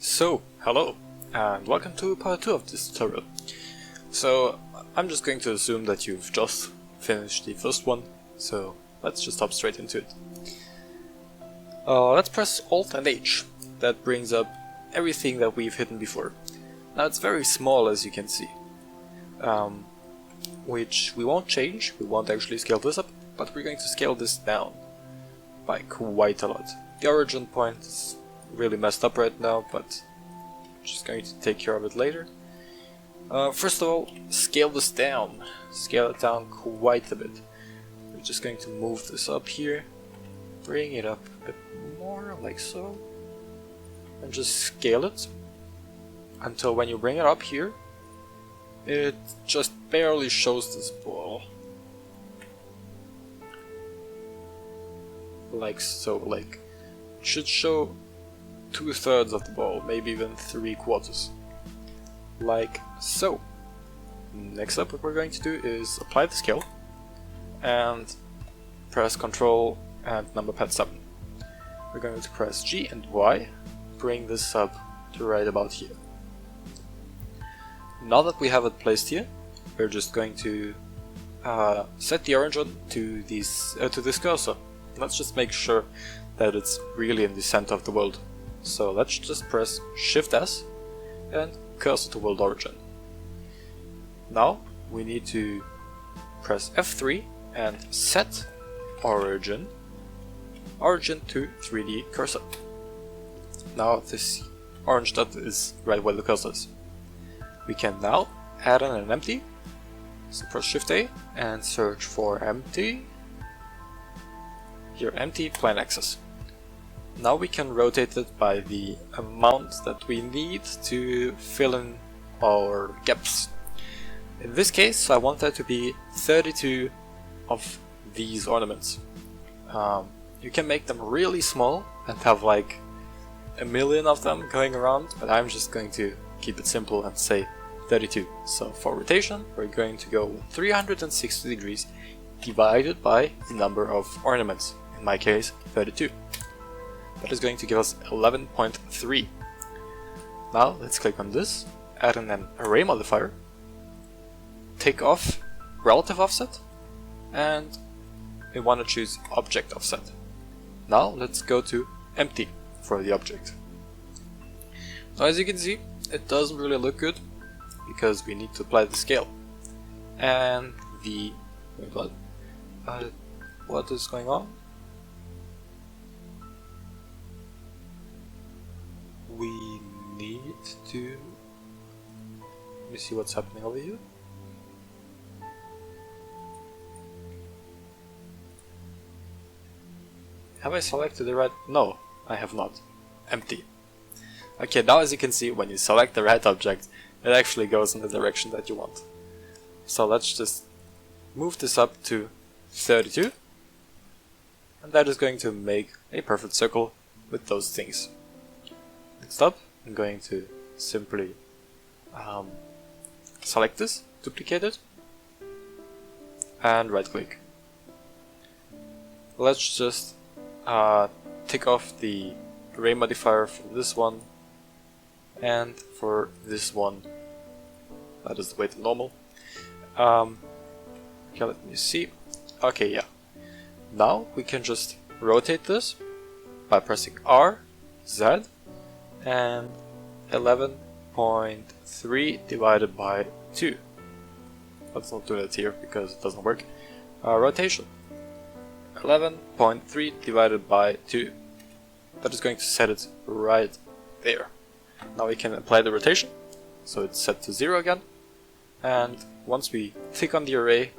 So, hello, and welcome to part 2 of this tutorial. So, I'm just going to assume that you've just finished the first one, so let's just hop straight into it. Let's press Alt and H. That brings up everything that we've hidden before. Now it's very small, as you can see, which we won't change. We won't actually scale this up, but we're going to scale this down by quite a lot. The origin point is really messed up right now, but I'm just going to take care of it later. First of all, scale this down. Scale it down quite a bit. We're just going to move this up here, bring it up a bit more, like so, and just scale it until when you bring it up here, it just barely shows this ball. Like so, like, it should show 2/3 of the ball, maybe even 3/4. Like so. Next up, what we're going to do is apply the scale and press Ctrl and number pad 7. We're going to press G and Y, bring this up to right about here. Now that we have it placed here, we're just going to set the origin to this cursor. Let's just make sure that it's really in the center of the world. So let's just press Shift S and cursor to world origin. Now we need to press F3 and set origin to 3D cursor. Now this orange dot is right where the cursor is. We can now add in an empty. So press Shift A and search for empty. Here, empty plane axis. Now we can rotate it by the amount that we need to fill in our gaps. In this case, I want there to be 32 of these ornaments. You can make them really small and have like a million of them going around, but I'm just going to keep it simple and say 32. So for rotation, we're going to go with 360 degrees divided by the number of ornaments. In my case, 32. That is going to give us 11.3. Now let's click on this, add in an array modifier, take off relative offset, and we want to choose object offset. Now let's go to empty for the object. Now as you can see, it doesn't really look good because we need to apply the scale. And the... what is going on? We need to... Let me see what's happening over here. Have I selected the right? No, I have not. Empty. Okay, now as you can see, when you select the right object, it actually goes in the direction that you want. So let's just move this up to 32. And that is going to make a perfect circle with those things. Next up, I'm going to simply select this, duplicate it, and right click. Let's just take off the array modifier for this one and for this one. That is the way to normal. Okay, let me see. Okay, yeah. Now we can just rotate this by pressing R, Z, and 11.3 divided by 2. Let's not do that here because it doesn't work. Rotation. 11.3 divided by 2. That is going to set it right there. Now we can apply the rotation, so it's set to 0 again. And once we click on the array,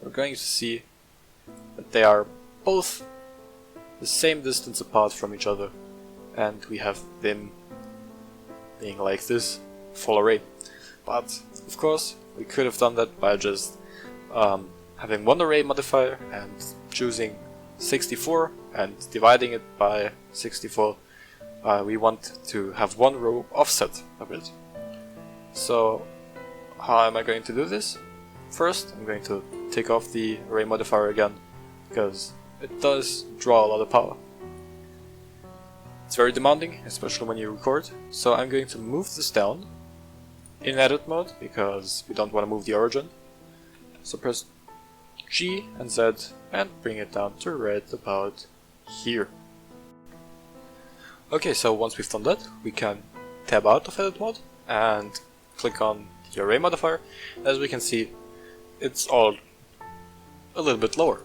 we're going to see that they are both the same distance apart from each other, and we have them being like this full array. But of course we could have done that by just having one array modifier and choosing 64 and dividing it by 64. We want to have one row offset of it. So how am I going to do this? First, I'm going to take off the array modifier again because it does draw a lot of power. It's very demanding, especially when you record, so I'm going to move this down in edit mode because we don't want to move the origin. So press G and Z and bring it down to right about here. Okay, so once we've done that, we can tab out of edit mode and click on the array modifier. As we can see, it's all a little bit lower.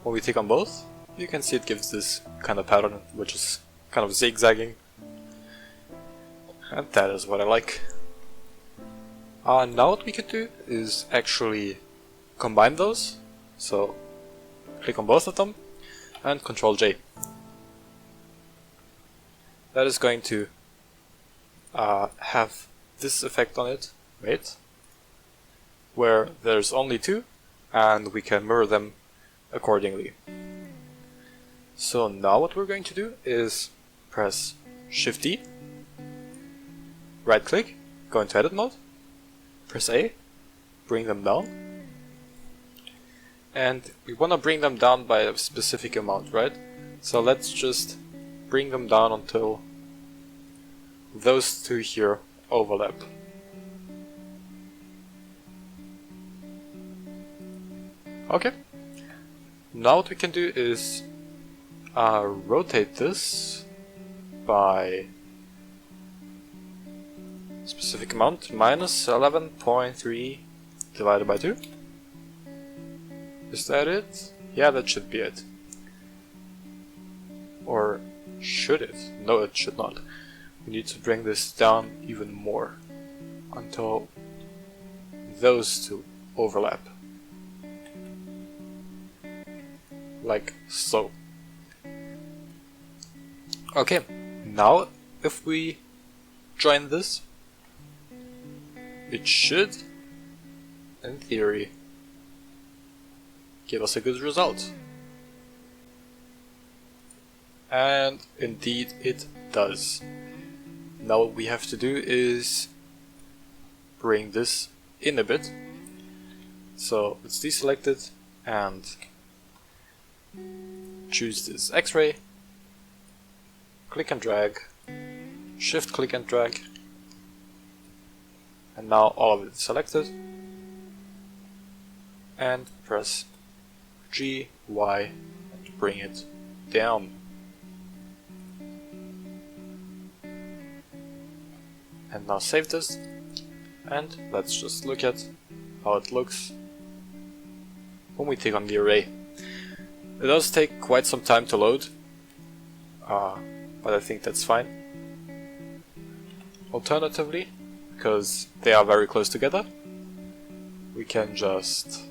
When we tick on both, you can see it gives this kind of pattern, which is kind of zigzagging. And that is what I like. Now what we can do is actually combine those. So click on both of them and Ctrl J. That is going to have this effect on it, wait, where there's only two and we can mirror them accordingly. So now what we're going to do is press Shift D, right click, go into edit mode, press A, bring them down, and we want to bring them down by a specific amount, right? So let's just bring them down until those two here overlap. Okay, now what we can do is rotate this by specific amount, minus 11.3 divided by 2. Is that it? Yeah, that should be it. Or should it? No, it should not. We need to bring this down even more until those two overlap. Like so. Okay, now if we join this, it should, in theory, give us a good result. And indeed it does. Now what we have to do is bring this in a bit. So it's deselected and choose this X-ray, click and drag, shift click and drag, and now all of it is selected, and press G, Y, and bring it down. And now save this, and let's just look at how it looks when we tick on the array. It does take quite some time to load, but I think that's fine. Alternatively, because they are very close together, we can just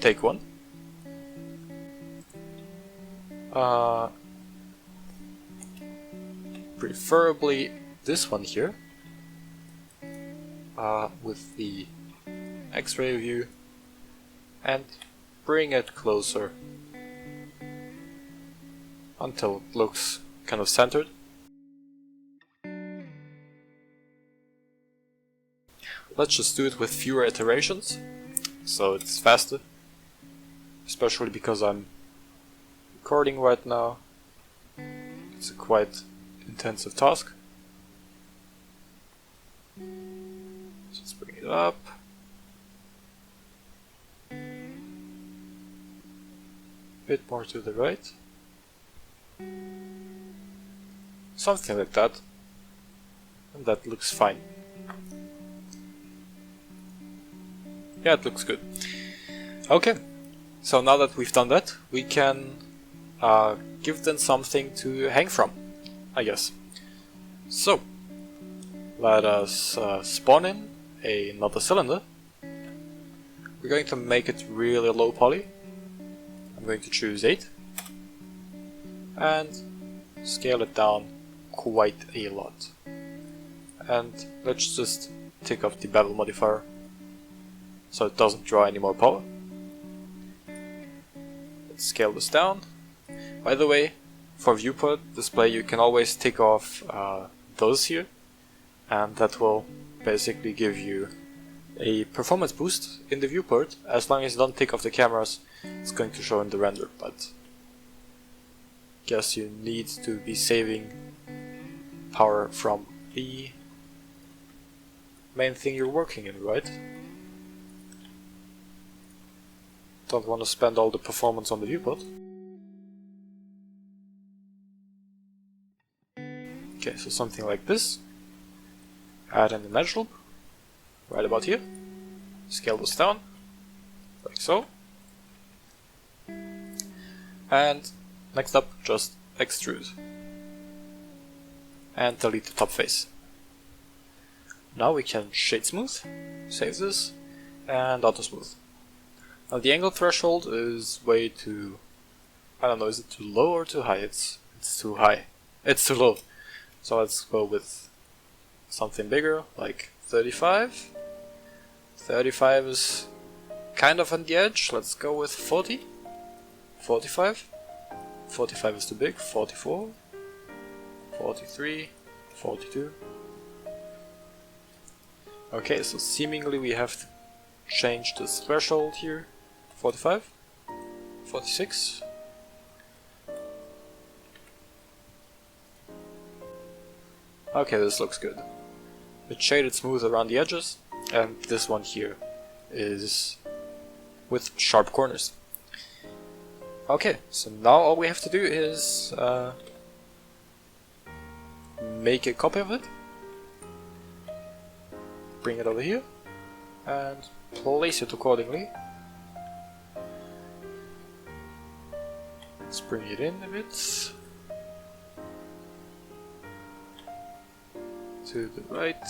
take one, preferably this one here, with the X-ray view, and bring it closer until it looks kind of centered. Let's just do it with fewer iterations, so it's faster, especially because I'm recording right now. It's a quite intensive task. So let's bring it up. Bit more to the right. Something like that. And that looks fine. Yeah, it looks good. Okay, so now that we've done that, we can give them something to hang from, I guess. So, let us spawn in another cylinder. We're going to make it really low poly. I'm going to choose 8 and scale it down quite a lot. And let's just take off the bevel modifier so it doesn't draw any more power. Let's scale this down. By the way, for viewport display you can always take off those here, and that will basically give you a performance boost in the viewport. As long as you don't take off the cameras, it's going to show in the render, but guess you need to be saving power from the main thing you're working in, right? Don't want to spend all the performance on the viewport. Okay, so something like this. Add an image loop right about here. Scale this down, like so. And next up, just extrude. And delete the top face. Now we can shade smooth, save this, and auto smooth. Now the angle threshold is way too, I don't know, is it too low or too high? It's too high. It's too low. So let's go with something bigger, like 35. 35 is kind of on the edge. Let's go with 40. 45. 45 is too big. 44. 43. 42. Okay, so seemingly we have to change this threshold here. 45. 46. Okay, this looks good. It's shaded smooth around the edges, and this one here is with sharp corners. Okay, so now all we have to do is make a copy of it, bring it over here, and place it accordingly. Let's bring it in a bit. To the right,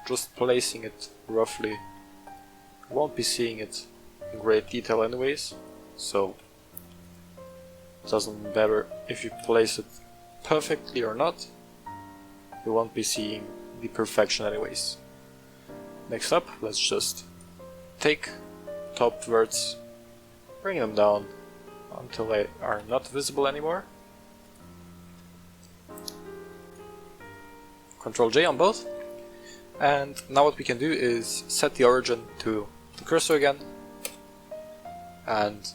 just placing it roughly. Won't be seeing it in great detail anyways, so it doesn't matter if you place it perfectly or not, you won't be seeing the perfection anyways. Next up, let's just take top verts, bring them down until they are not visible anymore. Control J on both, and now what we can do is set the origin to the cursor again, and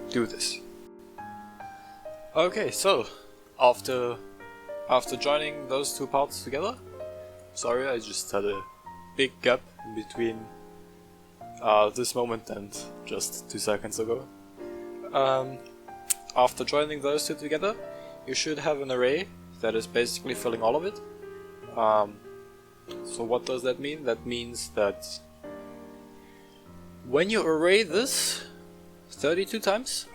do this. Okay, so after joining those two parts together, sorry, I just had a big gap in between this moment and just 2 seconds ago. After joining those two together, you should have an array that is basically filling all of it. So what does that mean? That means that when you array this 32 times,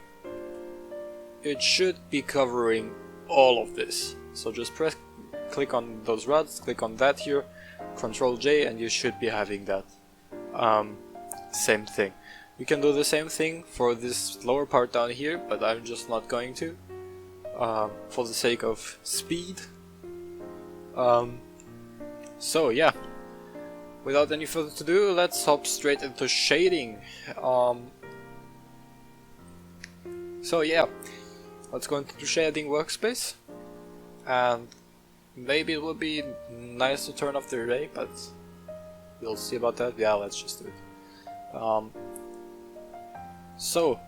it should be covering all of this. So just click on those rods, click on that here, Control J, and you should be having that. Same thing. You can do the same thing for this lower part down here, but I'm just not going to. For the sake of speed. So yeah, without any further ado, let's hop straight into shading. So yeah, let's go into the shading workspace, and maybe it would be nice to turn off the array, but we'll see about that. Yeah, let's just do it. So,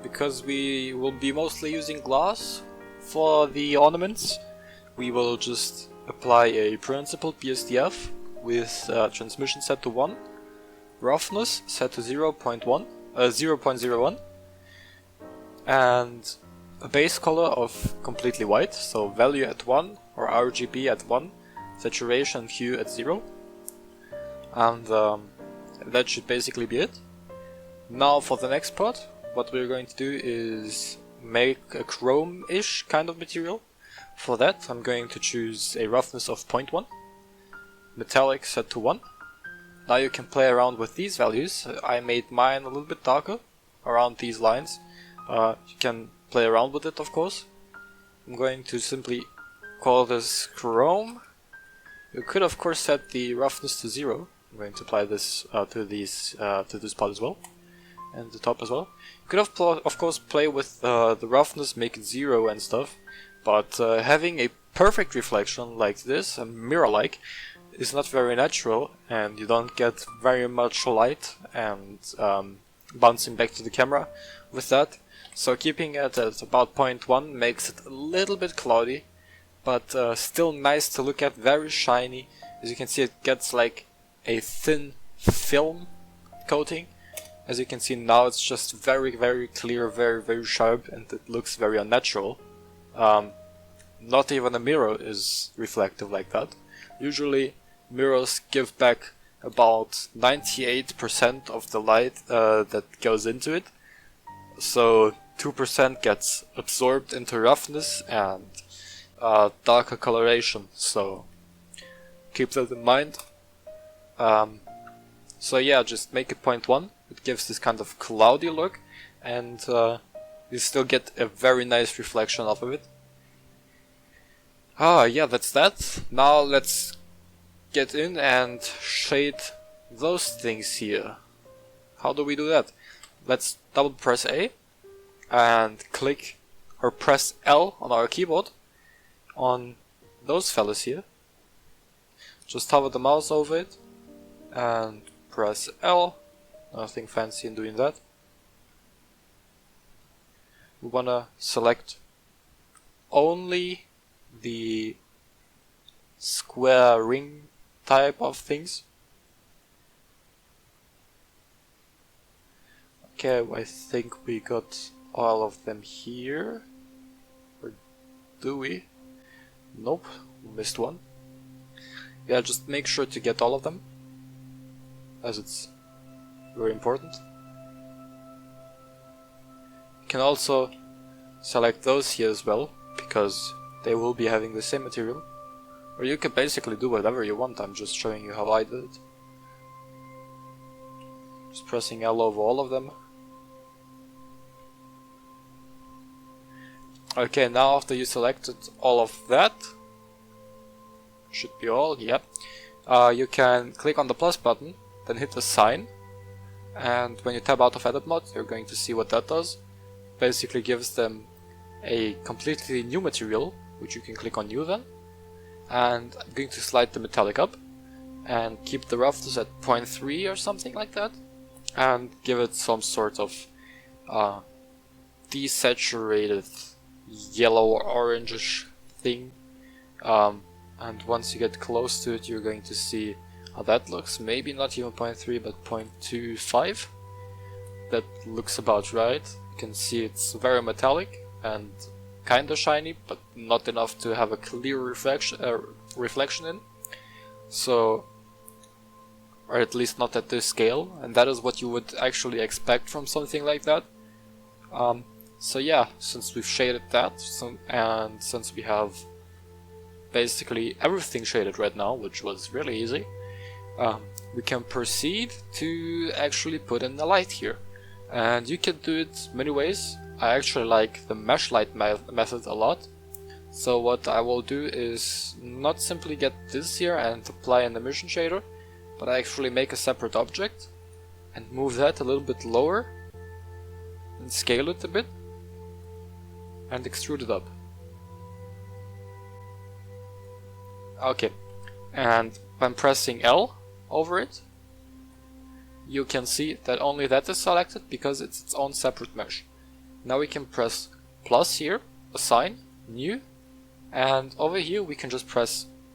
because we will be mostly using glass for the ornaments, we will just apply a principled BSDF with transmission set to 1, roughness set to 0.01, and a base color of completely white, so value at 1 or RGB at 1, saturation and hue at 0, and that should basically be it. Now for the next part, what we're going to do is make a chrome-ish kind of material. For that I'm going to choose a roughness of 0.1, metallic set to 1. Now you can play around with these values. I made mine a little bit darker around these lines. You can play around with it, of course. I'm going to simply call this chrome. You could of course set the roughness to 0. I'm going to apply this to this part as well, and the top as well. You could of course play with the roughness, make it 0 and stuff, but having a perfect reflection like this, a mirror-like, is not very natural, and you don't get very much light and bouncing back to the camera with that. So keeping it at about 0.1 makes it a little bit cloudy, but still nice to look at, very shiny. As you can see, it gets like a thin film coating. As you can see now, it's just very, very clear, very, very sharp, and it looks very unnatural. Not even a mirror is reflective like that. Usually mirrors give back about 98% of the light that goes into it. So 2% gets absorbed into roughness and darker coloration, so keep that in mind. So yeah, just make it 0.1. It gives this kind of cloudy look, and you still get a very nice reflection off of it. Yeah, that's that. Now let's get in and shade those things here. How do we do that? Let's double press A and click or press L on our keyboard on those fellas here. Just hover the mouse over it and press L. Nothing fancy in doing that. We wanna select only the square ring type of things. Okay, I think we got all of them here. Or do we? Nope, we missed one. Yeah, just make sure to get all of them, as it's very important. You can also select those here as well, because they will be having the same material. Or you can basically do whatever you want, I'm just showing you how I did it. Just pressing L over all of them. Okay, now after you selected all of that, should be all, yep. You can click on the plus button, then hit the sign, and when you tab out of edit mode, you're going to see what that does. Basically gives them a completely new material, which you can click on new then. And I'm going to slide the metallic up and keep the roughness at 0.3 or something like that, and give it some sort of desaturated yellow or orangish thing. And once you get close to it, you're going to see how that looks. Maybe not even 0.3 but 0.25. That looks about right. You can see it's very metallic and kinda shiny, but not enough to have a clear reflection in. So, or at least not at this scale, and that is what you would actually expect from something like that. So yeah, since we've shaded that, and since we have basically everything shaded right now, which was really easy, we can proceed to actually put in the light here. And you can do it many ways. I actually like the mesh light method a lot. So what I will do is not simply get this here and apply an emission shader, but I actually make a separate object and move that a little bit lower and scale it a bit and extrude it up. Okay, and when pressing L over it, you can see that only that is selected because it's its own separate mesh. Now we can press plus here, assign, new, and over here we can just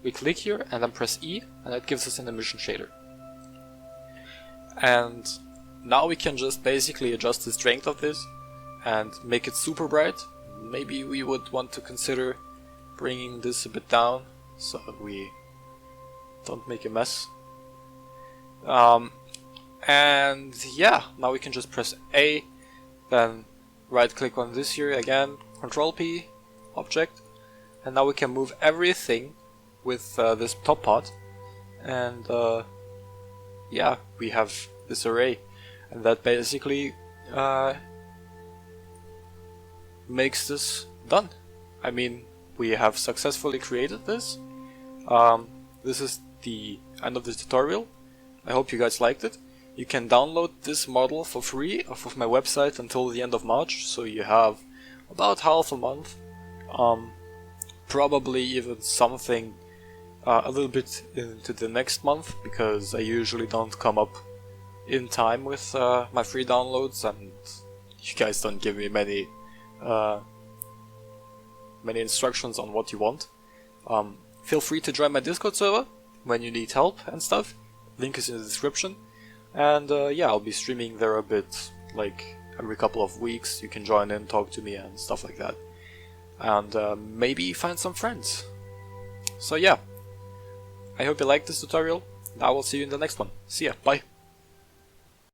we click here and then press E, and that gives us an emission shader. And now we can just basically adjust the strength of this and make it super bright. Maybe we would want to consider bringing this a bit down so we don't make a mess. And yeah, now we can just press A, then right click on this here again, Control P, object, and now we can move everything with this top part, and yeah, we have this array, and that basically makes this done. I mean, we have successfully created this. This is the end of the tutorial. I hope you guys liked it. You can download this model for free off of my website until the end of March, so you have about half a month. Probably even something a little bit into the next month, because I usually don't come up in time with my free downloads, and you guys don't give me many instructions on what you want. Feel free to join my Discord server when you need help and stuff. Link is in the description. And yeah, I'll be streaming there a bit, like every couple of weeks. You can join in, talk to me and stuff like that. And maybe find some friends. So yeah, I hope you liked this tutorial. I will see you in the next one. See ya, bye.